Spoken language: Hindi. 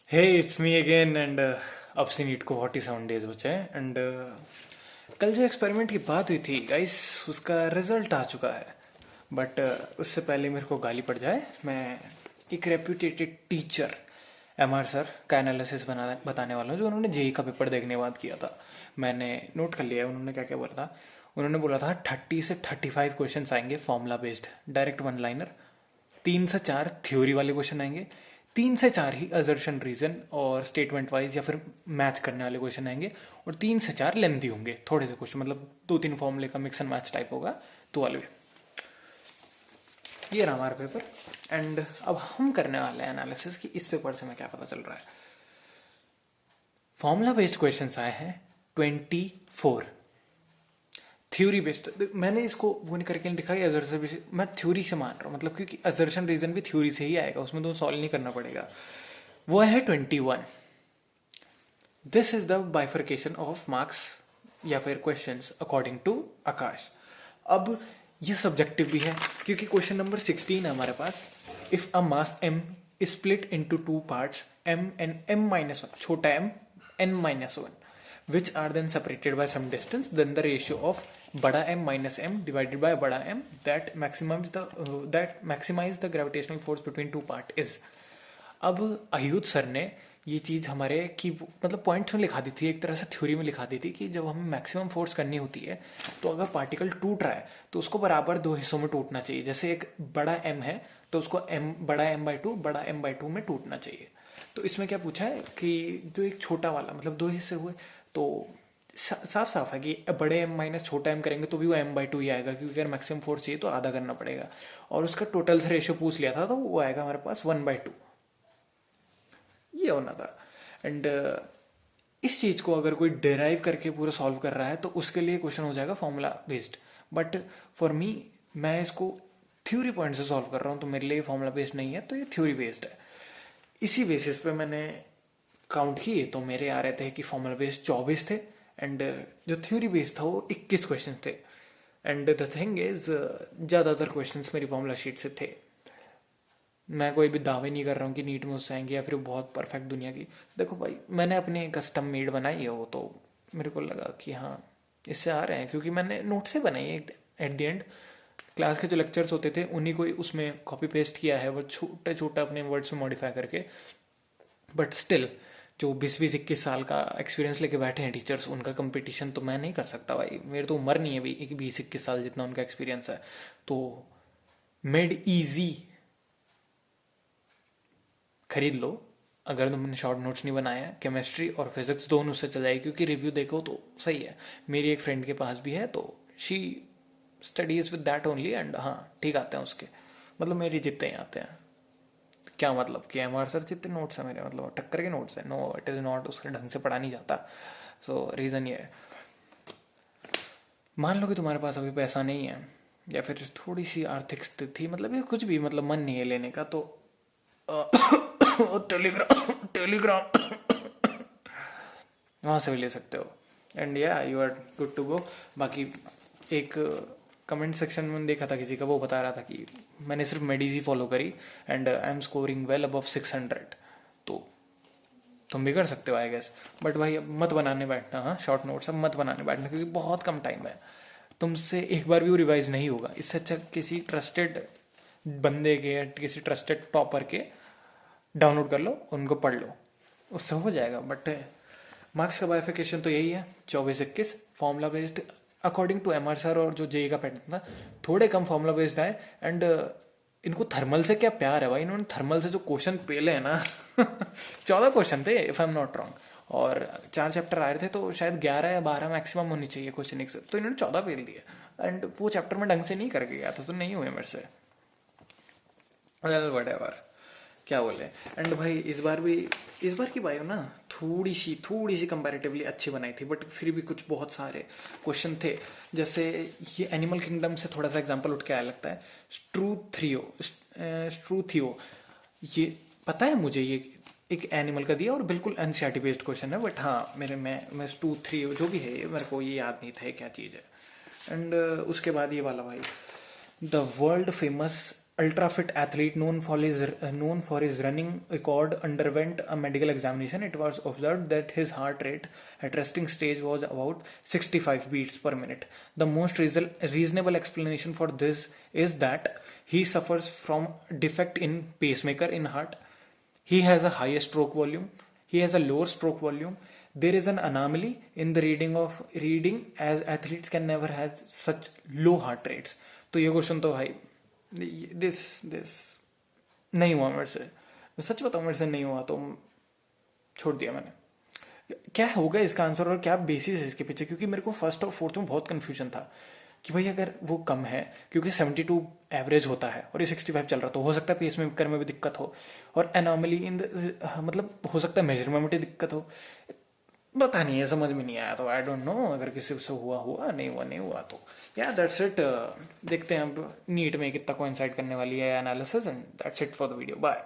Hey it's me again and अब से नीट को 47 डेज बचे हैं एंड कल जो एक्सपेरिमेंट की बात हुई थी गाइस उसका रिजल्ट आ चुका है। बट उससे पहले मेरे को गाली पड़ जाए, मैं एक रेप्यूटेटेड टीचर एमआर सर का एनालिसिस बताने वाला हूँ, जो उन्होंने जेई का पेपर देखने के बाद किया था। मैंने नोट कर लिया है उन्होंने क्या क्या बोला था। उन्होंने बोला था 30 से 35 क्वेश्चन आएंगे formula based direct one liner, 3 से 4 थ्योरी वाले क्वेश्चन आएंगे, 3 से 4 ही असर्शन रीजन और स्टेटमेंट वाइज या फिर मैच करने वाले क्वेश्चन आएंगे, और 3 से 4 लेंथी होंगे थोड़े से क्वेश्चन, मतलब 2-3 फॉर्मूले का मिक्स एंड मैच टाइप होगा तो वाले। ये रहा हमारा पेपर एंड अब हम करने वाले हैं एनालिसिस कि इस पेपर से हमें क्या पता चल रहा है। फॉर्मूला बेस्ड क्वेश्चंस आए हैं 24, थ्योरी बेस्ड मैंने इसको वो नहीं करके लिखा है असर्शन भी, मैं थ्योरी से मान रहा हूँ, मतलब क्योंकि असर्शन रीजन भी थ्योरी से ही आएगा, उसमें तो सॉल्व नहीं करना पड़ेगा। वो है 21। This is the bifurcation of marks या फिर क्वेश्चंस अकॉर्डिंग टू आकाश। अब ये सब्जेक्टिव भी है क्योंकि क्वेश्चन नंबर 16 है हमारे पास। If a mass m is split into two parts m and m minus 1, छोटा m n minus 1, which are then separated by some distance, then the ratio of बड़ा m minus m divided by बड़ा m that maximize the gravitational force between two part is। अब अयुत सर ने ये चीज़ हमारे की मतलब पॉइंट्स में लिखा दी थी, एक तरह से थ्योरी में लिखा दी थी कि जब हमें मैक्सिमम फोर्स करनी होती है तो अगर पार्टिकल टूट रहा है तो उसको बराबर दो हिस्सों में टूटना चाहिए। जैसे एक बड़ा एम है तो उसको एम बड़ा m/2 बड़ा m/2 में टूटना चाहिए। तो इसमें क्या पूछा है कि जो एक छोटा वाला मतलब दो हिस्से हुए तो साफ साफ है कि बड़े m माइनस छोटा m करेंगे तो भी वो m/2 ही आएगा, क्योंकि अगर मैक्सिमम फोर्स चाहिए तो आधा करना पड़ेगा। और उसका टोटल से रेशियो पूछ लिया था तो वो आएगा हमारे पास 1/2, ये होना था। एंड इस चीज़ को अगर कोई डेराइव करके पूरा सॉल्व कर रहा है तो उसके लिए क्वेश्चन हो जाएगा formula based. But for me, मैं इसको थ्योरी पॉइंट से सॉल्व कर रहा हूँ तो मेरे लिए फॉर्मूला बेस्ड नहीं है, तो ये थ्योरी बेस्ड है। इसी बेसिस पे मैंने काउंट किए तो मेरे आ रहे थे कि फॉर्मूला बेस्ड 24 थे एंड जो थ्योरी बेस्ड था वो 21 क्वेश्चन थे। एंड द थिंग इज ज़्यादातर क्वेश्चन मेरी फॉर्मूला शीट से थे। मैं कोई भी दावे नहीं कर रहा हूँ कि नीट में उससे आएंगे या फिर बहुत परफेक्ट दुनिया की। देखो भाई, मैंने अपनी कस्टम मेड बनाई है वो, तो मेरे को लगा कि हाँ इससे आ रहे हैं, क्योंकि मैंने नोट से बनाई है। एट द एंड क्लास के जो लेक्चर्स होते थे उन्हीं को ही उसमें कॉपी पेस्ट किया है, वो छोटा छोटा अपने वर्ड्स में मॉडिफाई करके। बट स्टिल जो 20-21 साल का एक्सपीरियंस लेके बैठे हैं टीचर्स, उनका कंपटीशन तो मैं नहीं कर सकता भाई। मेरी तो उम्र नहीं है भाई 20-21 साल जितना उनका एक्सपीरियंस है। तो मेड इजी खरीद लो अगर तुमने शॉर्ट नोट्स नहीं बनाया है। केमिस्ट्री और फिजिक्स दोनों से चल जाएगी, क्योंकि रिव्यू देखो तो सही है। मेरी एक फ्रेंड के पास भी है तो she studies with that only and हाँ ठीक आते हैं उसके, मतलब मेरी जितने ही आते हैं। क्या मतलब कि एमआर सर जितने नोट्स हैं मेरे, मतलब टक्कर के नोट्स हैं? नो इट इज़ नॉट, उसके ढंग से पढ़ा नहीं जाता। सो रीज़न ये है। मान लो कि तुम्हारे पास अभी पैसा नहीं है या फिर थोड़ी सी आर्थिक स्थिति, मतलब ये कुछ भी, मतलब मन नहीं है लेने का, तो टेलीग्राम टेलीग्राम वहाँ से भी ले सकते हो एंड या you are good to go. बाकी एक कमेंट सेक्शन में देखा था किसी का, वो बता रहा था कि मैंने सिर्फ मेडिजी फॉलो करी and I am scoring well above 600। तो तुम भी कर सकते हो आई गेस। बट भाई अब मत बनाने बैठना, हाँ शॉर्ट नोट्स अब मत बनाने बैठना, क्योंकि बहुत कम टाइम है। तुमसे एक बार भी वो रिवाइज नहीं होगा। इससे अच्छा किसी ट्रस्टेड बंदे के या किसी ट्रस्टेड टॉपर के डाउनलोड कर लो, उनको पढ़ लो, उससे हो जाएगा। बट मार्क्स का बाइफिकेशन तो यही है 24-21 formula based according to MR sir. और जो जेई का पैटर्न था थोड़े कम फॉर्मूला बेस्ड आए एंड इनको थर्मल से क्या प्यार है भाई, इन्होंने थर्मल से जो क्वेश्चन पेले हैं ना 14 क्वेश्चन थे if I am not wrong, और 4 चैप्टर आ रहे थे तो शायद 11 या 12 मैक्सिमम होनी चाहिए क्वेश्चन एक से, तो इन्होंने 14 पेल दिए एंड वो चैप्टर में ढंग से नहीं करके गया था तो नहीं हुए मेरे से। वट एवर क्या बोले। एंड भाई इस बार की बायो ना थोड़ी सी कंपैरेटिवली अच्छी बनाई थी, बट फिर भी कुछ बहुत सारे क्वेश्चन थे। जैसे ये एनिमल किंगडम से थोड़ा सा एग्जांपल उठ के आया लगता है, स्ट्रूथियो। ये पता है मुझे, ये एक एनिमल का दिया और बिल्कुल एनसीईआरटी बेस्ड क्वेश्चन है, बट हाँ मेरे मैं स्ट्रूथियो जो भी है मेरे को ये याद नहीं था ये क्या चीज़ है। एंड उसके बाद ये वाला भाई, the world famous ultra fit athlete known for his running record underwent a medical examination. It was observed that his heart rate at resting stage was about 65 beats per minute. The most reasonable explanation for this is that he suffers from defect in pacemaker in heart. He has a higher stroke volume. He has a lower stroke volume. There is an anomaly in the reading as athletes can never have such low heart rates. तो ये क्वेश्चन तो भाई दिस नहीं हुआ मेरे से, मैं सच बताऊं मेरे से नहीं हुआ तो छोड़ दिया मैंने। क्या होगा इसका आंसर और क्या बेसिस है इसके पीछे, क्योंकि मेरे को फर्स्ट और फोर्थ में बहुत कंफ्यूजन था कि भाई अगर वो कम है, क्योंकि 72 एवरेज होता है और ये 65 चल रहा, तो हो सकता है पेस मेकर में भी दिक्कत हो, और एनॉमली इन मतलब हो सकता है मेजरमेंट में दिक्कत हो, पता नहीं है, समझ में नहीं आया। तो आई डोंट नो, अगर किसी से हुआ नहीं हुआ तो या दैट्स इट। देखते हैं अब नीट में कितना कोइंसाइड करने वाली है analysis, and that's it for the video, bye.